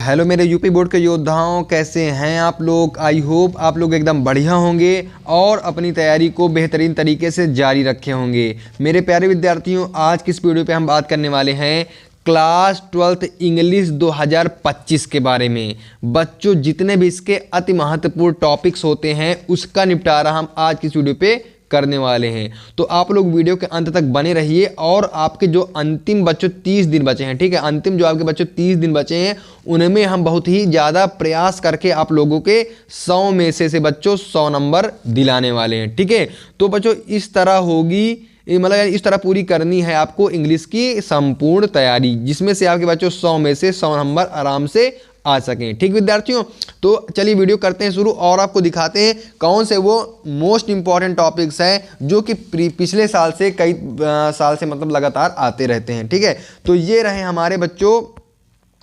Hello मेरे UP board के योद्धाओं, कैसे हैं आप लोग। आई होप आप लोग एकदम बढ़िया होंगे और अपनी तैयारी को बेहतरीन तरीके से जारी रखे होंगे। मेरे प्यारे विद्यार्थियों, आज की इस वीडियो पे हम बात करने वाले हैं क्लास 12th इंग्लिश 2025 के बारे में। बच्चों, जितने भी इसके अति महत्वपूर्ण टॉपिक्स होते हैं उसका निपटारा हम आज की इस वीडियो पे करने वाले हैं। तो आप लोग वीडियो के अंत तक बने रहिए और आपके जो अंतिम बच्चों 30 दिन बचे हैं, ठीक है, अंतिम जो आपके बच्चों 30 दिन बचे हैं उनमें हम बहुत ही ज़्यादा प्रयास करके आप लोगों के 100 में से बच्चों 100 नंबर दिलाने वाले हैं, ठीक है। तो बच्चों इस तरह होगी, मतलब इस तरह पूरी करनी है आपको इंग्लिश की संपूर्ण तैयारी, जिसमें से आपके बच्चों 100 में से 100 नंबर आराम से आ सकें। ठीक विद्यार्थियों, तो चलिए वीडियो करते हैं शुरू और आपको दिखाते हैं कौन से वो मोस्ट इंपॉर्टेंट टॉपिक्स हैं जो कि पिछले साल से कई साल से मतलब लगातार आते रहते हैं। ठीक है, तो ये रहे हमारे बच्चों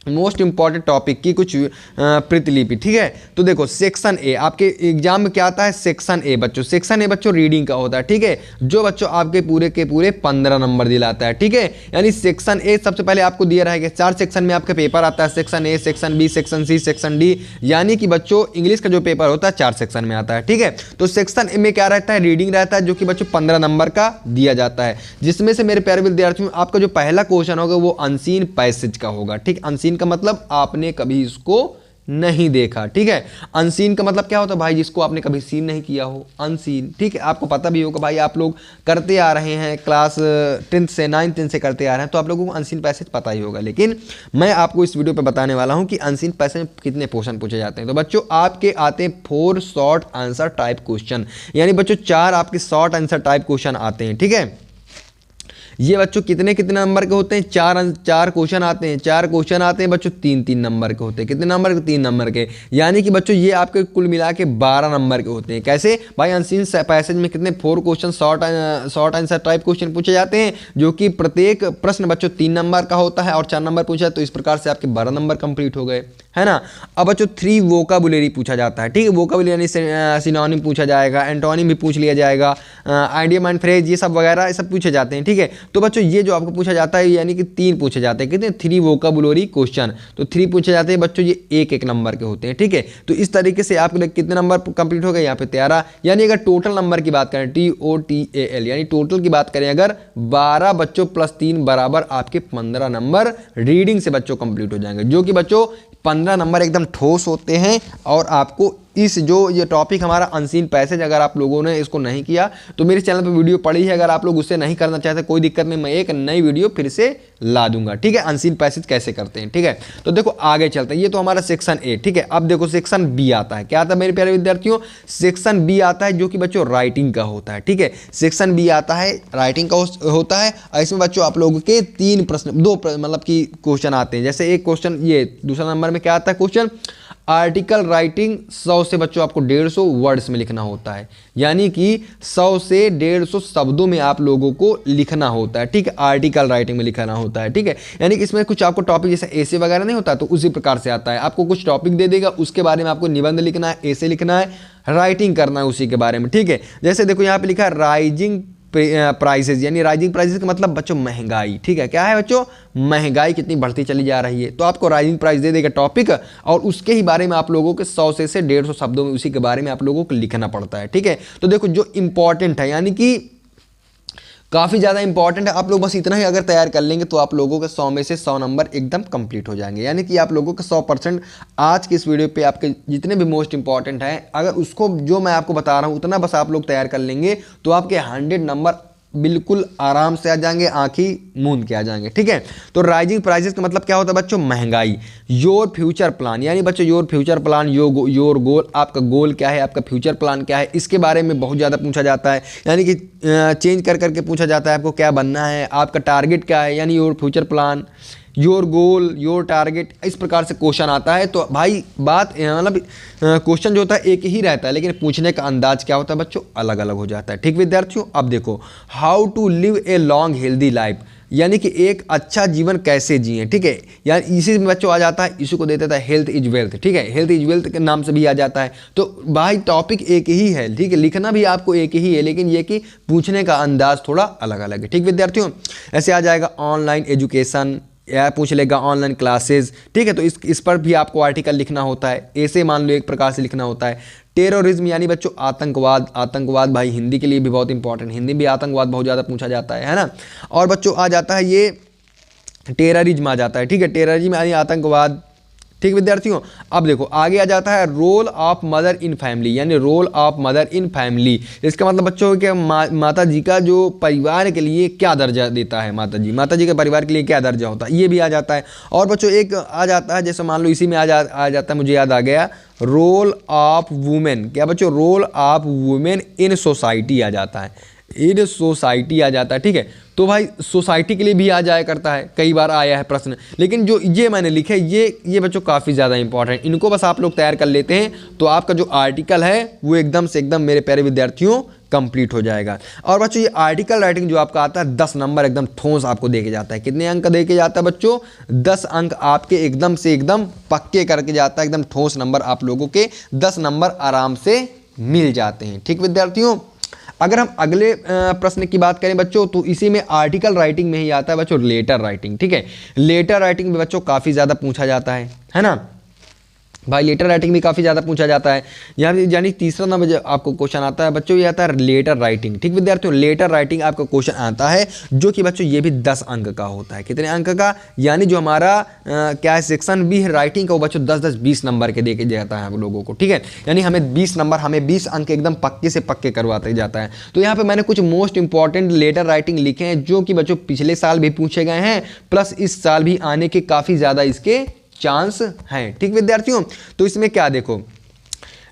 मोस्ट इंपॉर्टेंट टॉपिक की कुछ प्रतिलिपि। ठीक है, तो देखो सेक्शन ए आपके एग्जाम में क्या आता है, सेक्शन ए बच्चों, सेक्शन ए बच्चों रीडिंग का होता है। ठीक है, जो बच्चों आपके पूरे के पूरे 15 नंबर दिलाता है। ठीक है, यानी सेक्शन ए सबसे पहले आपको दिया रहेगा 4 सेक्शन में आपका पेपर आता है, section A, section B, section C, section D, यानी कि बच्चों इंग्लिश का जो पेपर होता है 4 सेक्शन में आता है। ठीक है, तो सेक्शन ए में क्या रहता है, रीडिंग रहता है, जो कि बच्चों 15 नंबर का दिया जाता है, जिसमें से मेरे प्यारे विद्यार्थियों आपका जो पहला क्वेश्चन होगा वो अनसीन पैसेज का होगा। ठीक, अनसीन का मतलब आपने कभी इसको नहीं देखा। ठीक है, अनसीन का मतलब क्या होता है भाई, जिसको आपने कभी सीन नहीं किया हो, अनसीन। ठीक है, आपको पता भी होगा भाई, आप लोग करते आ रहे हैं क्लास 10th से 9th 10th से करते आ रहे हैं, तो आप लोगों को अनसीन पैसेज पता ही होगा। लेकिन मैं आपको इस वीडियो पे बताने वाला हूं कि अनसीन पैसेज में कितने क्वेश्चन पूछे जाते हैं। तो बच्चों आपके आते हैं 4 शॉर्ट आंसर टाइप क्वेश्चन, यानी बच्चों 4 आपके शॉर्ट आंसर टाइप क्वेश्चन आते हैं। ठीक है, ये बच्चों कितने कितने नंबर के होते हैं, 4 क्वेश्चन आते हैं, 4 क्वेश्चन आते हैं बच्चों 3 नंबर के होते हैं। कितने नंबर के, 3 नंबर के, यानी कि बच्चों ये आपके कुल मिला के 12 नंबर के होते हैं। कैसे भाई, अनसीन पैसेज में कितने 4 question short answer type question पूछे जाते हैं, जो कि प्रत्येक प्रश्न बच्चों 3 नंबर का होता है और 4 नंबर पूछा, तो इस प्रकार से आपके 12 नंबर कंप्लीट हो गए, है ना। अब बच्चों 3 वोकाबुलरी पूछा जाता है। ठीक है, वोकाबुलरी यानी सिनोनिम पूछा जाएगा, एंटोनिम भी पूछ लिया जाएगा, आइडियम एंड फ्रेज ये सब वगैरह ये सब पूछे जाते हैं। ठीक है, तो बच्चों ये जो आपको पूछा जाता है यानी कि 3 पूछे जाते हैं, कितने 3 वोकाबुलरी क्वेश्चन, तो 3 पूछे जाते हैं बच्चों, ये एक नंबर के होते हैं। ठीक है, तो इस तरीके से आपके कितने नंबर कंप्लीट हो गए, यहाँ पे 13, यानी अगर टोटल नंबर की बात करें TOTAL, यानी टोटल की बात करें अगर 12 बच्चों प्लस 3 बराबर आपके 15 नंबर रीडिंग से बच्चों कंप्लीट हो जाएंगे, जो कि बच्चों 15 नंबर एकदम ठोस होते हैं। और आपको इस जो ये टॉपिक हमारा अनसीन पैसेज, अगर आप लोगों ने इसको नहीं किया तो मेरे चैनल पर वीडियो पड़ी है, अगर आप लोग उससे नहीं करना चाहते कोई दिक्कत नहीं, मैं एक नई वीडियो फिर से ला दूंगा। ठीक है, अनसीन पैसेज कैसे करते हैं। ठीक है, तो देखो आगे चलते हैं, ये तो हमारा सेक्शन ए। ठीक है, अब देखो सेक्शन बी आता है, क्या आता है मेरे प्यारे विद्यार्थियों, सेक्शन बी आता है जो कि बच्चों राइटिंग का होता है। ठीक है, सेक्शन बी आता है राइटिंग का होता है, और इसमें बच्चों आप लोगों के 3 प्रश्न, 2 मतलब कि क्वेश्चन आते हैं। जैसे एक क्वेश्चन, ये दूसरा नंबर में क्या आता है क्वेश्चन, आर्टिकल राइटिंग 100 से बच्चों आपको 150 वर्ड्स में लिखना होता है, यानी कि 100 से 150 शब्दों में आप लोगों को लिखना होता है। ठीक है, आर्टिकल राइटिंग में लिखना होता है। ठीक है, यानी कि इसमें कुछ आपको टॉपिक जैसे ऐसे वगैरह नहीं होता, तो उसी प्रकार से आता है, आपको कुछ टॉपिक दे देगा, उसके बारे में आपको निबंध लिखना है, ऐसे लिखना है, राइटिंग करना है उसी के बारे में। ठीक है, जैसे देखो यहाँ पे लिखा है राइजिंग प्राइसेस, यानी राइजिंग प्राइसेस का मतलब बच्चों महंगाई। ठीक है, क्या है बच्चों, महंगाई कितनी बढ़ती चली जा रही है, तो आपको राइजिंग प्राइस दे देगा टॉपिक, और उसके ही बारे में आप लोगों के 100 से 150 शब्दों में उसी के बारे में आप लोगों को लिखना पड़ता है। ठीक है, तो देखो जो इंपॉर्टेंट है, यानी कि काफ़ी ज़्यादा इंपॉर्टेंट है, आप लोग बस इतना ही अगर तैयार कर लेंगे तो आप लोगों के 100 में से 100 नंबर एकदम कंप्लीट हो जाएंगे, यानी कि आप लोगों के 100% आज की इस वीडियो पे आपके जितने भी मोस्ट इंपॉर्टेंट हैं, अगर उसको जो मैं आपको बता रहा हूँ उतना बस आप लोग तैयार कर लेंगे तो आपके 100 नंबर बिल्कुल आराम से आ जाएंगे, आंखी मूंद के आ जाएंगे। ठीक है, तो राइजिंग प्राइसेस का मतलब क्या होता है बच्चों, महंगाई। योर फ्यूचर प्लान, यानी बच्चों your future plan, your goal, आपका गोल क्या है, आपका फ्यूचर प्लान क्या है, इसके बारे में बहुत ज़्यादा पूछा जाता है, यानी कि चेंज कर करके पूछा जाता है, आपको क्या बनना है, आपका टारगेट क्या है, यानी your future plan, your goal, your target, इस प्रकार से क्वेश्चन आता है। तो भाई बात मतलब क्वेश्चन जो होता है एक ही रहता है, लेकिन पूछने का अंदाज क्या होता है बच्चों, अलग अलग हो जाता है। ठीक विद्यार्थियों, अब देखो how to live a long healthy life, यानी कि एक अच्छा जीवन कैसे जिए। ठीक है, यानी इसी में बच्चों आ जाता है, इसी को दे देता है हेल्थ इज वेल्थ। ठीक है, हेल्थ इज वेल्थ के नाम से भी आ जाता है। तो भाई टॉपिक एक ही है, ठीक है, लिखना भी आपको एक ही है, लेकिन ये कि पूछने का अंदाज थोड़ा अलग अलग है। ठीक विद्यार्थियों, ऐसे आ जाएगा ऑनलाइन एजुकेशन, या पूछ लेगा ऑनलाइन क्लासेस, ठीक है। तो इस पर भी आपको आर्टिकल लिखना होता है। ऐसे मान लो एक प्रकार से लिखना होता है। टेररिज्म यानी बच्चों आतंकवाद, आतंकवाद भाई हिंदी के लिए भी बहुत इंपॉर्टेंट, हिंदी में आतंकवाद बहुत ज़्यादा पूछा जाता है ना। और बच्चों आ जाता है ये टेररिज्म आ जाता है, ठीक है, टेररिज्म यानी आतंकवाद, ठीक विद्यार्थियों। अब देखो आगे आ जाता है role of mother in family, यानी role of mother in family. इसका मतलब बच्चों कि माता जी का जो परिवार के लिए क्या दर्जा देता है, माता जी के परिवार के लिए क्या दर्जा होता है, ये भी आ जाता है। और बच्चों एक आ जाता है, जैसे मान लो इसी में आ जाता है, मुझे याद आ गया, रोल ऑफ वुमेन। क्या बच्चों, role of women in society आ जाता है, इन सोसाइटी आ जाता है, ठीक है। तो भाई सोसाइटी के लिए भी आ जाया करता है, कई बार आया है प्रश्न। लेकिन जो ये मैंने लिखे ये बच्चों काफ़ी ज़्यादा इंपॉर्टेंट, इनको बस आप लोग तैयार कर लेते हैं तो आपका जो आर्टिकल है वो एकदम से एकदम मेरे प्यारे विद्यार्थियों कंप्लीट हो जाएगा। और बच्चों ये आर्टिकल राइटिंग जो आपका आता है 10 नंबर एकदम ठोस आपको दे के जाता है। कितने अंक दे के जाता है बच्चों, 10 अंक आपके एकदम से एकदम पक्के करके जाता है, एकदम ठोस नंबर आप लोगों के 10 नंबर आराम से मिल जाते हैं, ठीक विद्यार्थियों। अगर हम अगले प्रश्न की बात करें बच्चों, तो इसी में आर्टिकल राइटिंग में ही आता है बच्चों लेटर राइटिंग, ठीक है। लेटर राइटिंग में बच्चों काफ़ी ज़्यादा पूछा जाता है ना भाई, लेटर राइटिंग भी काफ़ी ज़्यादा पूछा जाता है। यहाँ यानी तीसरा नंबर जब आपको क्वेश्चन आता है बच्चों, ये आता है लेटर राइटिंग, ठीक विद्यार्थियों। लेटर राइटिंग आपका क्वेश्चन आता है जो कि बच्चों ये भी 10 अंक का होता है। कितने अंक का, यानी जो हमारा क्या है सेक्शन बी है राइटिंग का, वो बच्चों 10-10 20 नंबर के दे के जाता है आप लोगों को, ठीक है। यानी हमें 20 नंबर, हमें 20 अंक एकदम पक्के से पक्के करवाते जाता है। तो यहाँ पर मैंने कुछ मोस्ट इंपॉर्टेंट लेटर राइटिंग लिखे हैं जो कि बच्चों पिछले साल भी पूछे गए हैं, प्लस इस साल भी आने के काफ़ी ज़्यादा इसके चांस हैं, ठीक विद्यार्थियों। तो इसमें क्या देखो,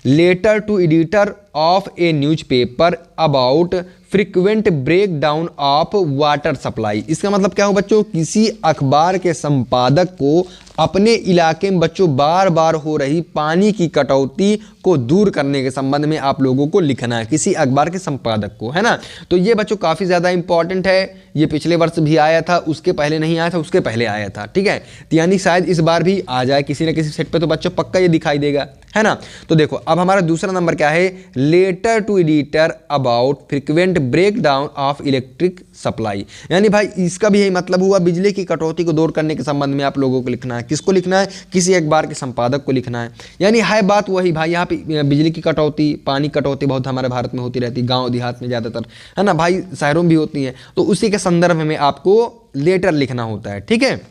letter to editor of a newspaper about frequent break down of water supply. इसका मतलब क्या हो बच्चों, किसी अखबार के संपादक को अपने इलाके में बच्चों बार बार हो रही पानी की कटौती को दूर करने के संबंध में आप लोगों को लिखना है, किसी अखबार के संपादक को, है ना। तो ये बच्चों काफ़ी ज़्यादा इंपॉर्टेंट है। ये पिछले वर्ष भी आया था, उसके पहले नहीं आया था, उसके पहले आया था, ठीक है। तो यानी शायद इस बार भी आ जाए किसी न किसी सेट पे, तो बच्चों पक्का ये दिखाई देगा, है ना। तो देखो अब हमारा दूसरा नंबर क्या है, letter to editor about frequent break down of electric supply. यानी भाई इसका भी यही मतलब हुआ, बिजली की कटौती को दूर करने के संबंध में आप लोगों को लिखना है। किसको लिखना है, किसी अखबार के संपादक को लिखना है। यानी है बात वही भाई, यहाँ पे बिजली की कटौती, पानी कटौती बहुत हमारे भारत में होती रहती है, गांव देहात में ज़्यादातर, है ना भाई, शहरों में भी होती है। तो उसी के संदर्भ में आपको लेटर लिखना होता है, ठीक है।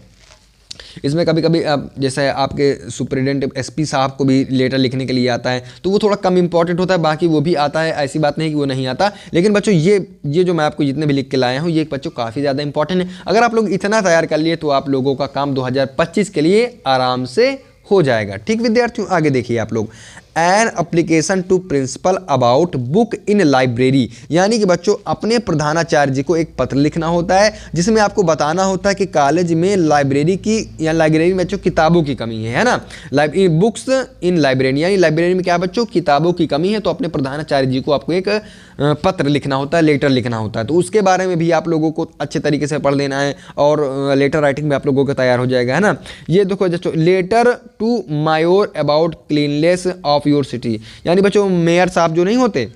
इसमें कभी कभी जैसे आपके सुप्रिटेंडेंट एसपी साहब को भी लेटर लिखने के लिए आता है, तो वो थोड़ा कम इंपॉर्टेंट होता है, बाकी वो भी आता है, ऐसी बात नहीं कि वो नहीं आता। लेकिन बच्चों ये जो मैं आपको जितने भी लिख के लाया हूँ ये बच्चों काफ़ी ज़्यादा इंपॉर्टेंट है। अगर आप लोग इतना तैयार कर लिए तो आप लोगों का काम 2025 के लिए आराम से हो जाएगा, ठीक विद्यार्थियों। आगे देखिए आप लोग, an application to principal about book in library. यानी कि बच्चों अपने प्रधानाचार्य जी को एक पत्र लिखना होता है जिसमें आपको बताना होता है कि कॉलेज में लाइब्रेरी की या लाइब्रेरी में बच्चों किताबों की कमी है ना। बुक्स इन लाइब्रेरी, यानी लाइब्रेरी में क्या बच्चों किताबों की कमी है, तो अपने प्रधानाचार्य जी को आपको एक पत्र लिखना होता है, लेटर लिखना होता है। तो उसके बारे में भी आप लोगों को अच्छे तरीके से पढ़ लेना है और लेटर राइटिंग में आप लोगों का तैयार हो जाएगा, है ना। ये देखो बच्चों, letter to mayor about cleanness of your city. यानी बच्चों मेयर साहब जो नहीं होते,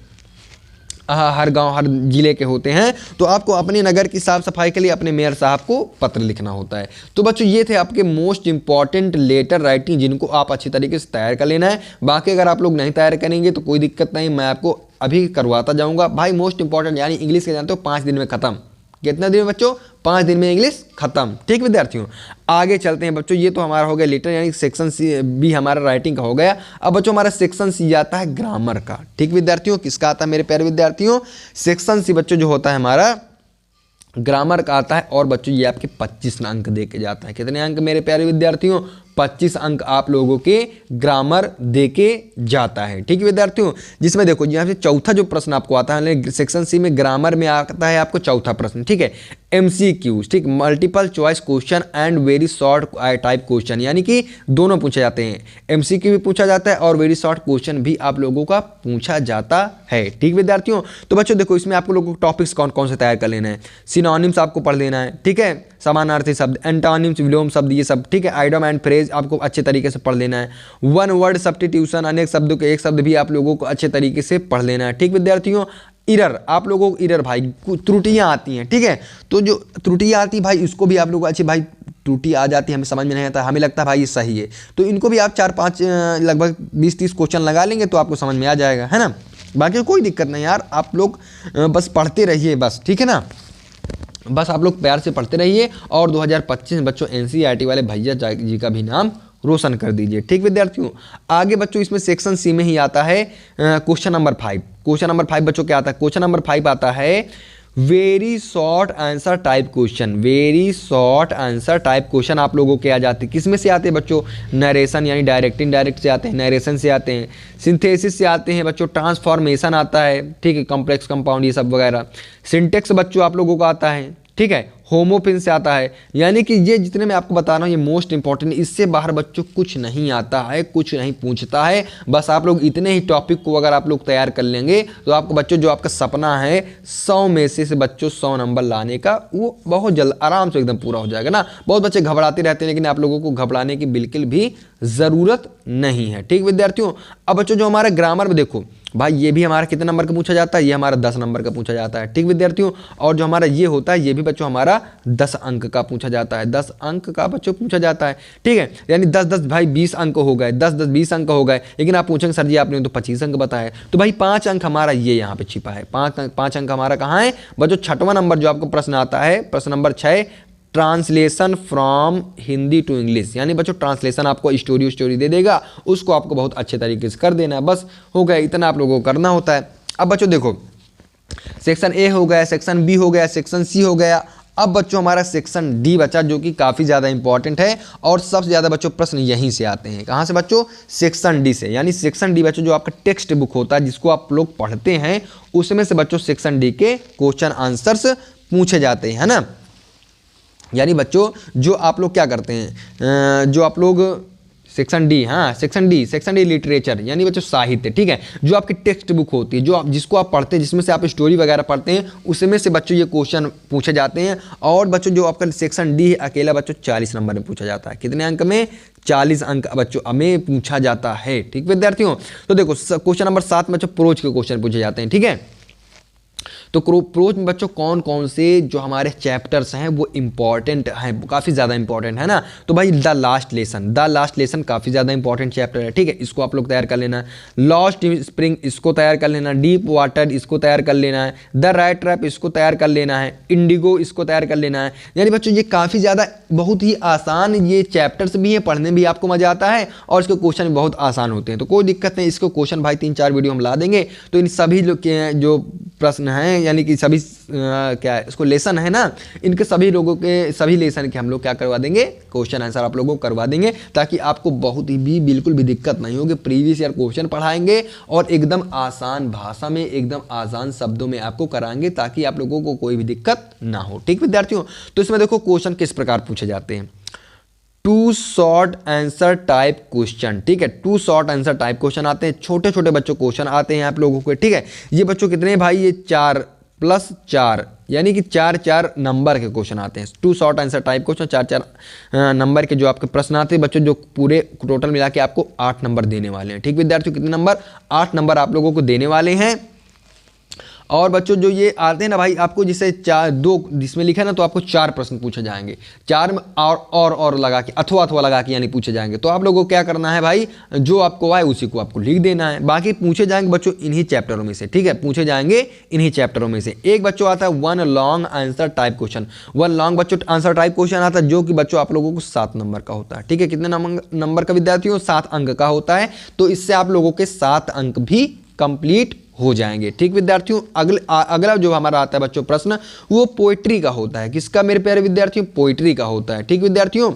हर गांव हर जिले के होते हैं, तो आपको अपने नगर की साफ सफाई के लिए अपने मेयर साहब को पत्र लिखना होता है। तो बच्चों ये थे आपके मोस्ट इंपॉर्टेंट लेटर राइटिंग जिनको आप अच्छी तरीके से तैयार कर लेना है। बाकी अगर आप लोग नहीं तैयार करेंगे तो कोई दिक्कत नहीं, मैं आपको अभी करवाता जाऊंगा भाई। मोस्ट इंपॉर्टेंट यानी इंग्लिश के जानते हो 5 दिन में खत्म। कितना दिन में बच्चों, 5 दिन में इंग्लिश खत्म, ठीक विद्यार्थियों। आगे चलते हैं बच्चों, ये तो हमारा हो गया लेटर यानी सेक्शन सी बी हमारा राइटिंग का हो गया। अब बच्चों हमारा सेक्शन सी आता है ग्रामर का, ठीक विद्यार्थियों। किसका आता है मेरे प्यारे विद्यार्थियों, सेक्शन सी बच्चों जो होता है हमारा ग्रामर का आता है। और बच्चों ये आपके 25 अंक दे के जाता है। कितने अंक मेरे प्यारे विद्यार्थियों, 25 अंक आप लोगों के ग्रामर दे के जाता है, ठीक है विद्यार्थियों। जिसमें देखो यहाँ से चौथा जो प्रश्न आपको आता है सेक्शन सी में ग्रामर में आता है आपको चौथा प्रश्न, ठीक है, MCQs, ठीक, multiple choice question and very short type question. यानी कि दोनों पूछे जाते हैं, MCQ भी पूछा जाता है और वेरी शॉर्ट क्वेश्चन भी आप लोगों का पूछा जाता है, ठीक विद्यार्थियों। तो बच्चों देखो इसमें आप लोगों को टॉपिक्स कौन कौन से तैयार कर लेना है। सिनोनिम्स आपको पढ़ लेना है, ठीक है, समानार्थी शब्द, एंटोनिम्स, विलोम शब्द, ये सब, ठीक है। आइडम एंड फ्रेज आपको अच्छे तरीके से पढ़ लेना है। वन वर्ड सब्स्टिट्यूशन, अनेक शब्दों के एक शब्द भी आप लोगों को अच्छे तरीके से पढ़ लेना है, ठीक विद्यार्थियों। इरर, आप लोगों को इरर भाई त्रुटियां आती हैं, ठीक है, तो जो त्रुटियां आती भाई उसको भी आप लोगों को अच्छे भाई त्रुटि आ जाती है, हमें समझ में नहीं आता, हमें लगता है भाई ये सही है, तो इनको भी आप 4-5 लगभग 20-30 क्वेश्चन लगा लेंगे तो आपको समझ में आ जाएगा, है ना। बाकी कोई दिक्कत नहीं यार, आप लोग बस पढ़ते रहिए बस, ठीक है ना, बस आप लोग प्यार से पढ़ते रहिए और 2025 में बच्चों एनसीईआरटी वाले भैया जी का भी नाम रोशन कर दीजिए। ठीक विद्यार्थियों, आगे बच्चों इसमें सेक्शन सी में ही आता है क्वेश्चन नंबर 5। क्वेश्चन नंबर 5 बच्चों क्या आता है, क्वेश्चन नंबर 5 आता है very short answer type question. Very short answer type question आप लोगों के आ जाते हैं, किस में से आते हैं बच्चों, नरेशन यानी डायरेक्ट इनडायरेक्ट से आते हैं, नरेशन से आते हैं, सिंथेसिस से आते हैं बच्चों, ट्रांसफॉर्मेशन आता है, ठीक है, कॉम्प्लेक्स कंपाउंड ये सब वगैरह, सिंटेक्स बच्चों आप लोगों को आता है, ठीक है, होमोफिन से आता है। यानी कि ये जितने मैं आपको बता रहा हूँ ये मोस्ट इंपॉर्टेंट, इससे बाहर बच्चों कुछ नहीं आता है, कुछ नहीं पूछता है। बस आप लोग इतने ही टॉपिक को अगर आप लोग तैयार कर लेंगे तो आपको बच्चों जो आपका सपना है 100 में से बच्चों 100 नंबर लाने का वो बहुत जल्द आराम से एकदम पूरा हो जाएगा ना। बहुत बच्चे घबराते रहते हैं, लेकिन आप लोगों को घबराने की बिल्कुल भी ज़रूरत नहीं है। ठीक विद्यार्थियों, अब बच्चों जो हमारा ग्रामर में देखो भाई, ये भी हमारा कितने नंबर का पूछा जाता है, ये हमारा 10 नंबर का पूछा जाता है। ठीक विद्यार्थियों, और जो हमारा ये होता है ये भी बच्चों हमारा 10 अंक का पूछा जाता है, 10 अंक का बच्चों पूछा जाता है। ठीक है, यानी 10-10 भाई 20 अंक हो गए, 10-10 20 अंक हो गए। लेकिन आप पूछेंगे सर जी आपने तो 25 अंक बताया, तो भाई 5 अंक हमारा ये यहाँ पे छिपा है। 5 अंक हमारा कहाँ है बच्चों, 6वां नंबर जो आपको प्रश्न आता है, प्रश्न number 6, translation from Hindi to English. यानी बच्चों ट्रांसलेशन आपको स्टोरी दे देगा, उसको आपको बहुत अच्छे तरीके से कर देना है, बस हो गया, इतना आप लोगों को करना होता है। अब बच्चों देखो सेक्शन ए हो गया, सेक्शन बी हो गया, सेक्शन सी हो गया। अब बच्चों हमारा सेक्शन डी बचा, जो कि काफ़ी ज़्यादा इंपॉर्टेंट है और सबसे ज़्यादा बच्चों प्रश्न यहीं से आते हैं। कहाँ से बच्चों, सेक्शन डी से। यानी सेक्शन डी बच्चों जो आपका टेक्स्ट बुक होता है जिसको आप लोग पढ़ते हैं, उसमें से बच्चों सेक्शन डी के क्वेश्चन आंसर्स पूछे जाते हैं, है ना। यानी बच्चों जो आप लोग क्या करते हैं, जो आप लोग सेक्शन डी, हाँ सेक्शन डी लिटरेचर यानी बच्चों साहित्य, ठीक है, जो आपकी टेक्स्ट बुक होती है, जो आप जिसको आप पढ़ते हैं, जिसमें से आप स्टोरी वगैरह पढ़ते हैं, उसमें से बच्चों ये क्वेश्चन पूछे जाते हैं। और बच्चों जो आपका सेक्शन डी है अकेला बच्चों 40 नंबर में पूछा जाता है। कितने अंक में, 40 अंक बच्चों हमें पूछा जाता है। ठीक विद्यार्थियों, तो देखो क्वेश्चन नंबर 7 में बच्चों प्रोज के क्वेश्चन पूछे जाते हैं। ठीक है, तो प्रोज में बच्चों कौन कौन से जो हमारे चैप्टर्स हैं वो इंपॉर्टेंट हैं, काफ़ी ज़्यादा इंपॉर्टेंट है ना। तो भाई द लास्ट लेसन काफ़ी ज़्यादा इंपॉर्टेंट चैप्टर है। ठीक है, इसको आप लोग तैयार कर लेना। लॉस्ट स्प्रिंग इसको तैयार कर लेना, डीप वाटर इसको तैयार कर लेना है, द राइट ट्रैप इसको तैयार कर लेना है, इंडिगो इसको तैयार कर लेना है। यानी बच्चों ये काफ़ी ज़्यादा बहुत ही आसान ये चैप्टर्स भी हैं, पढ़ने में भी आपको मज़ा आता है और इसके क्वेश्चन बहुत आसान होते हैं। तो कोई दिक्कत नहीं, इसको क्वेश्चन भाई 3-4 वीडियो हम ला देंगे। तो इन सभी लोग के जो प्रश्न हैं यानी कि सभी क्या इसको लेसन है ना, इनके सभी लोगों के सभी लेसन के हम लोग क्या करवा देंगे, क्वेश्चन आंसर आप लोगों को करवा देंगे, ताकि आपको बहुत ही भी बिल्कुल भी दिक्कत नहीं होगी। प्रीवियस ईयर क्वेश्चन पढ़ाएंगे और एकदम आसान भाषा में, एकदम आसान शब्दों में आपको कराएंगे, ताकि आप लोगों को कोई भी दिक्कत ना हो। ठीक विद्यार्थियों, तो इसमें देखो क्वेश्चन किस प्रकार पूछे जाते हैं, 2 शॉर्ट आंसर टाइप क्वेश्चन। ठीक है, 2 शॉर्ट आंसर टाइप क्वेश्चन आते हैं, छोटे छोटे बच्चों क्वेश्चन आते हैं आप लोगों को। ठीक है, ये बच्चों कितने भाई, ये 4+4 यानी कि 4-4 नंबर के क्वेश्चन आते हैं। 2 short answer type question 4-4 number के जो आपके प्रश्न आते हैं बच्चों, जो पूरे टोटल मिला के आपको 8 नंबर देने वाले हैं। ठीक विद्यार्थियों, कितने नंबर, 8 नंबर आप लोगों को देने वाले हैं। और बच्चों जो ये आते हैं ना भाई, आपको जिसे 2 जिसमें लिखा है ना, तो आपको 4 प्रश्न पूछे जाएंगे, 4 में और लगा के अथवा लगा के यानी पूछे जाएंगे। तो आप लोगों को क्या करना है भाई, जो आपको आए उसी को आपको लिख देना है। बाकी पूछे जाएंगे बच्चों इन्हीं चैप्टरों में से। ठीक है, पूछे जाएंगे इन्हीं चैप्टरों में से। एक बच्चों आता है 1 long answer type question, 1 long बच्चों आंसर टाइप क्वेश्चन आता है, जो कि बच्चों आप लोगों को 7 नंबर का होता है। ठीक है, कितने नंबर का विद्यार्थियों, 7 अंक का होता है। तो इससे आप लोगों के 7 अंक भी कंप्लीट हो जाएंगे। ठीक विद्यार्थियों, अगला जो हमारा आता है बच्चों प्रश्न, वो पोइट्री का होता है। किसका मेरे प्यारे विद्यार्थियों, पोइट्री का होता है। ठीक विद्यार्थियों,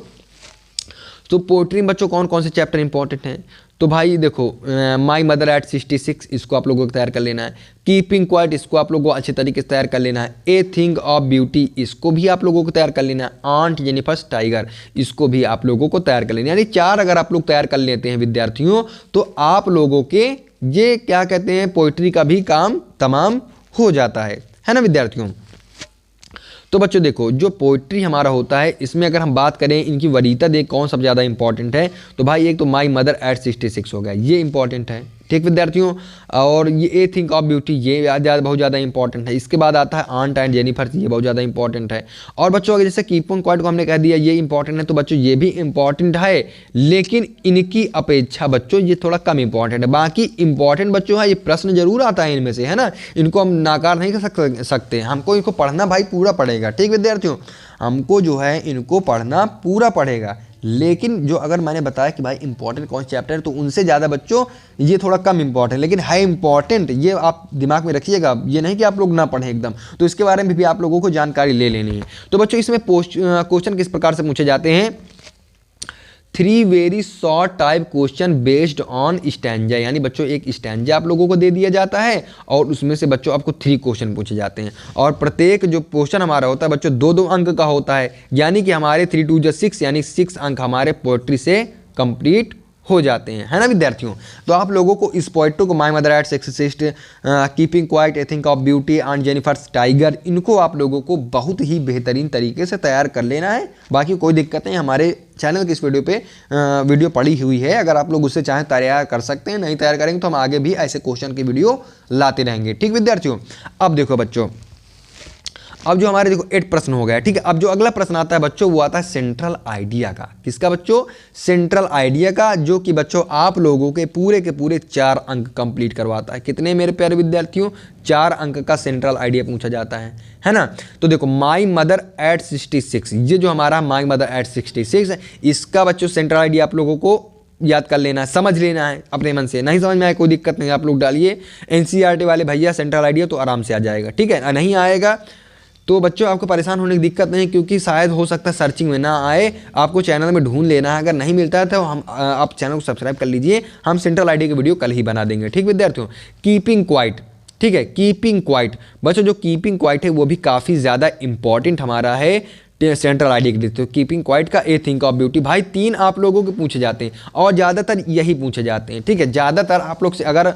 तो पोइट्री में बच्चों कौन कौन से चैप्टर इंपॉर्टेंट हैं, तो भाई देखो माई मदर एट 66 इसको आप लोगों को तैयार कर लेना है, कीपिंग क्वाइट इसको आप लोगों को अच्छे तरीके से तैयार कर लेना है, ए थिंग ऑफ ब्यूटी इसको भी आप लोगों को तैयार कर लेना है, आंट जेनिफर्स टाइगर इसको भी आप लोगों को तैयार कर लेना है। यानी 4 अगर आप लोग तैयार कर लेते हैं विद्यार्थियों, तो आप लोगों के ये क्या कहते हैं, पोइट्री का भी काम तमाम हो जाता है ना विद्यार्थियों। तो बच्चों देखो जो पोइट्री हमारा होता है, इसमें अगर हम बात करें इनकी वरीयता देख कौन सबसे ज़्यादा इंपॉर्टेंट है, तो भाई एक तो माई मदर एट 66 हो गया, ये इंपॉर्टेंट है। ठीक विद्यार्थियों। और ये ए थिंक ऑफ ब्यूटी ये बहुत ज़्यादा इंपॉर्टेंट है। इसके बाद आता है आंट एंड जेनिफर, ये बहुत ज़्यादा इंपॉर्टेंट है। और बच्चों अगर जैसे कीप ऑन क्वाइट को हमने कह दिया ये इंपॉर्टेंट है, तो बच्चों ये भी इंपॉर्टेंट है, लेकिन इनकी अपेक्षा बच्चों ये थोड़ा कम इंपॉर्टेंट है। बाकी इंपॉर्टेंट बच्चों है, ये प्रश्न जरूर आता है इनमें से, है ना, इनको हम नाकार नहीं कर सकते। हमको इनको पढ़ना भाई पूरा पड़ेगा। ठीक विद्यार्थियों, हमको जो है इनको पढ़ना पूरा पड़ेगा, लेकिन जो अगर मैंने बताया कि भाई इंपॉर्टेंट कौन चैप्टर है, तो उनसे ज़्यादा बच्चों ये थोड़ा कम इंपॉर्टेंट, लेकिन है इंपॉर्टेंट, ये आप दिमाग में रखिएगा। ये नहीं कि आप लोग ना पढ़ें एकदम, तो इसके बारे में भी आप लोगों को जानकारी ले लेनी है। तो बच्चों इसमें क्वेश्चन किस प्रकार से पूछे जाते हैं, 3 very short type question based on stanza, यानी बच्चों एक स्टैंजा आप लोगों को दे दिया जाता है और उसमें से बच्चों आपको 3 क्वेश्चन पूछे जाते हैं। और प्रत्येक जो क्वेश्चन हमारा होता है बच्चों 2-2 अंक का होता है, यानी कि हमारे 3 2 6 यानी 6 अंक हमारे पोएट्री से कंप्लीट हो जाते हैं, है ना विद्यार्थियों। तो आप लोगों को इस पोएट्री को माय मदर एट्स एक्सिस्ट, keeping quiet, a thing of beauty and Jennifer's tiger, इनको आप लोगों को बहुत ही बेहतरीन तरीके से तैयार कर लेना है। बाकी कोई दिक्कत नहीं, हमारे चैनल की इस वीडियो पे वीडियो पड़ी हुई है, अगर आप लोग उससे चाहें तैयार कर सकते हैं। नहीं तैयार करेंगे तो हम आगे भी ऐसे क्वेश्चन की वीडियो लाते रहेंगे। ठीक विद्यार्थियों, अब देखो बच्चों, अब जो हमारे देखो 8 प्रश्न हो गया, ठीक है। अब जो अगला प्रश्न आता है बच्चों वो आता है सेंट्रल आइडिया का। किसका बच्चों, सेंट्रल आइडिया का, जो कि बच्चों आप लोगों के पूरे 4 अंक कंप्लीट करवाता है। कितने मेरे प्यारे विद्यार्थियों, 4 अंक का सेंट्रल आइडिया पूछा जाता है ना। तो देखो माई मदर एट 66, ये जो हमारा माई मदर एट 66 है, इसका बच्चों सेंट्रल आइडिया आप लोगों को याद कर लेना है, समझ लेना है अपने मन से। नहीं समझ में आए कोई दिक्कत नहीं, आप लोग डालिए एनसीईआरटी वाले भैया सेंट्रल आइडिया, तो आराम से आ जाएगा। ठीक है, नहीं आएगा तो बच्चों आपको परेशान होने की दिक्कत नहीं, क्योंकि शायद हो सकता है सर्चिंग में ना आए, आपको चैनल में ढूंढ लेना है। अगर नहीं मिलता है तो हम आप चैनल को सब्सक्राइब कर लीजिए, हम सेंट्रल आइडिया की वीडियो कल ही बना देंगे। ठीक विद्यार्थियों, कीपिंग क्वाइट, ठीक है, कीपिंग क्वाइट बच्चों, जो कीपिंग क्वाइट है वो भी काफ़ी ज़्यादा इंपॉर्टेंट हमारा है सेंट्रल आइडिया के लिए। तो कीपिंग क्वाइट का, ए थिंक ऑफ ब्यूटी, भाई 3 आप लोगों के पूछे जाते हैं और ज़्यादातर यही पूछे जाते हैं। ठीक है, ज़्यादातर आप लोग से अगर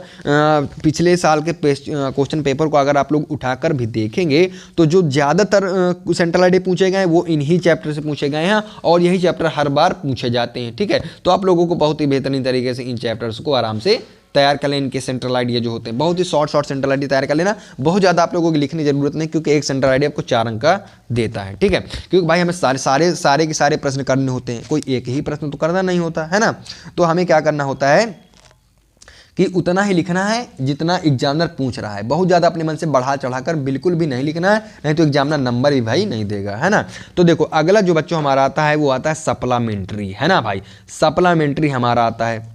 पिछले साल के क्वेश्चन पेपर को अगर आप लोग उठाकर भी देखेंगे तो जो ज़्यादातर सेंट्रल आइडिया पूछे गए हैं वो इन्हीं चैप्टर से पूछे गए हैं और यही चैप्टर हर बार पूछे जाते हैं। ठीक है, तो आप लोगों को बहुत ही बेहतरीन तरीके से इन चैप्टर्स को आराम से तैयार कर लें। इनके सेंट्रल आइडिया जो होते हैं बहुत ही शॉर्ट सेंट्रल आइडिया तैयार कर लेना, बहुत ज़्यादा आप लोगों की लिखने की जरूरत नहीं, क्योंकि एक सेंट्रल आइडिया आपको 4 अंक का देता है। ठीक है, क्योंकि भाई हमें सारे के सारे प्रश्न करने होते हैं, कोई एक ही प्रश्न तो करना नहीं होता है ना। तो हमें क्या करना होता है कि उतना ही लिखना है जितना एग्जामिनर पूछ रहा है, बहुत ज़्यादा अपने मन से बढ़ा चढ़ाकर बिल्कुल भी नहीं लिखना है, नहीं तो एग्जामिनर नंबर भी भाई नहीं देगा, है ना। तो देखो अगला जो बच्चों हमारा आता है वो आता है सप्लीमेंट्री, है ना भाई, सप्लीमेंट्री हमारा आता है,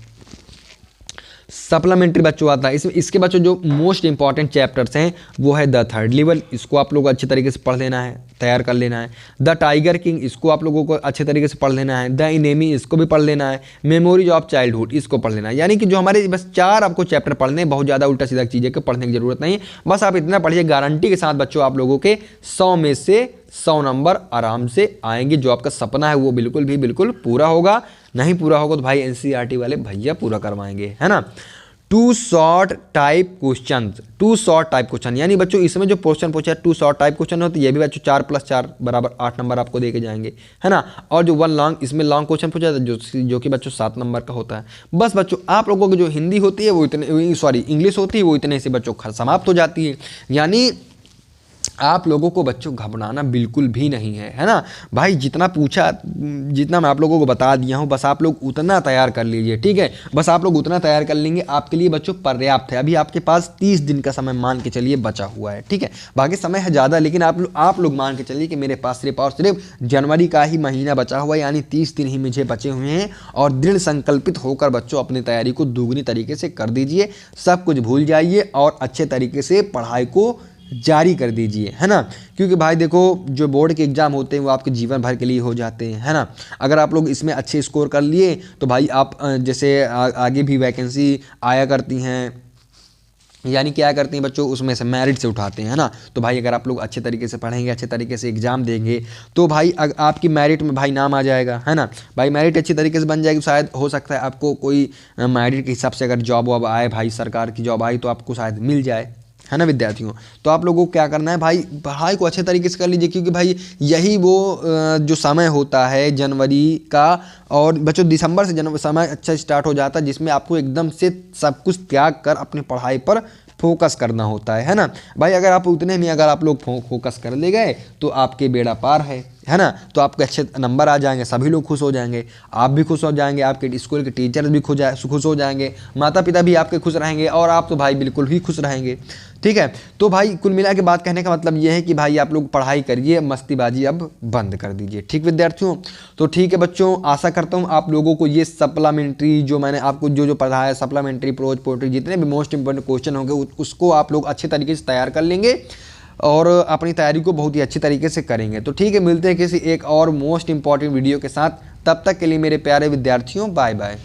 सप्लीमेंट्री बच्चों आता है। इसके बच्चों जो मोस्ट इंपॉर्टेंट चैप्टर्स हैं वो है द थर्ड लेवल, इसको आप लोग अच्छे तरीके से पढ़ लेना है, तैयार कर लेना है। द टाइगर किंग, इसको आप लोगों को अच्छे तरीके से पढ़ लेना है। द एनेमी, इसको भी पढ़ लेना है। मेमोरीज ऑफ चाइल्डहुड, इसको पढ़ लेना है। यानी कि जो हमारे बस 4 आपको चैप्टर पढ़ने, बहुत ज़्यादा उल्टा सीधा चीज़ें को पढ़ने की जरूरत नहीं है, बस आप इतना पढ़िए, गारंटी के साथ बच्चों आप लोगों के 100 में से 100 नंबर आराम से आएंगे। जो आपका सपना है वो बिल्कुल पूरा होगा, नहीं पूरा होगा तो भाई एनसीईआरटी वाले भैया पूरा करवाएंगे, है ना। 2 शॉर्ट टाइप क्वेश्चन, यानी बच्चों इसमें जो क्वेश्चन पूछा है 2 शॉर्ट टाइप क्वेश्चन होते हैं, ये भी बच्चों 4 + 4 = 8 नंबर आपको दे के जाएंगे, है ना। और जो 1 लॉन्ग, इसमें लॉन्ग क्वेश्चन पूछा है जो कि बच्चों 7 नंबर का होता है। बस बच्चों आप लोगों की जो हिंदी होती है वो इतने, सॉरी इंग्लिश होती है वो इतने से बच्चों समाप्त हो जाती है। यानी आप लोगों को बच्चों घबराना बिल्कुल भी नहीं है ना भाई। जितना पूछा, जितना मैं आप लोगों को बता दिया हूं, बस आप लोग उतना तैयार कर लीजिए। ठीक है, बस आप लोग उतना तैयार कर लेंगे, आपके लिए बच्चों पर्याप्त है। अभी आपके पास 30 दिन का समय मान के चलिए बचा हुआ है। ठीक है, बाकी समय है ज़्यादा, लेकिन आप लोग मान के चलिए कि मेरे पास सिर्फ और सिर्फ जनवरी का ही महीना बचा हुआ है, यानी 30 दिन ही मुझे बचे हुए हैं। और दृढ़ संकल्पित होकर बच्चों अपनी तैयारी को दुगनी तरीके से कर दीजिए, सब कुछ भूल जाइए और अच्छे तरीके से पढ़ाई को जारी कर दीजिए, है ना। क्योंकि भाई देखो जो बोर्ड के एग्ज़ाम होते हैं वो आपके जीवन भर के लिए हो जाते हैं, है ना। अगर आप लोग इसमें अच्छे स्कोर कर लिए तो भाई आप जैसे आगे भी वैकेंसी आया करती हैं, यानी क्या करती हैं बच्चों, उसमें से मेरिट से उठाते हैं, है ना। तो भाई अगर आप लोग अच्छे तरीके से पढ़ेंगे, अच्छे तरीके से एग्जाम देंगे तो भाई आपकी मेरिट में भाई नाम आ जाएगा, है ना। भाई मेरिट अच्छी तरीके से बन जाएगी, शायद हो सकता है आपको कोई मेरिट के हिसाब से अगर जॉब वॉब आए, भाई सरकार की जॉब आई तो आपको शायद मिल जाए, है ना विद्यार्थियों। तो आप लोगों को क्या करना है भाई, पढ़ाई को अच्छे तरीके से कर लीजिए, क्योंकि भाई यही वो जो समय होता है जनवरी का, और बच्चों दिसंबर से जनवरी समय अच्छा स्टार्ट हो जाता है, जिसमें आपको एकदम से सब कुछ त्याग कर अपनी पढ़ाई पर फोकस करना होता है ना भाई। अगर आप उतने में अगर आप लोग फोकस कर ले गए तो आपके बेड़ा पार है ना। तो आपके अच्छे नंबर आ जाएंगे, सभी लोग खुश हो जाएंगे, आप भी खुश हो जाएंगे, आपके स्कूल के टीचर्स भी खुश हो जाएंगे, माता पिता भी आपके खुश रहेंगे, और आप तो भाई बिल्कुल ही खुश रहेंगे। ठीक है, तो भाई कुल मिला के बात कहने का मतलब यह है कि भाई आप लोग पढ़ाई करिए, मस्तीबाजी अब बंद कर दीजिए। ठीक विद्यार्थियों, तो ठीक है बच्चों, आशा करता हूँ आप लोगों को ये सप्लीमेंट्री जो मैंने आपको जो पढ़ाया, सप्लीमेंट्री, प्रोज, पोएट्री, जितने भी मोस्ट इंपॉर्टेंट क्वेश्चन होंगे उसको आप लोग अच्छे तरीके से तैयार कर लेंगे और अपनी तैयारी को बहुत ही अच्छी तरीके से करेंगे। तो ठीक है, मिलते हैं किसी एक और मोस्ट इंपॉर्टेंट वीडियो के साथ। तब तक के लिए मेरे प्यारे विद्यार्थियों, बाय बाय।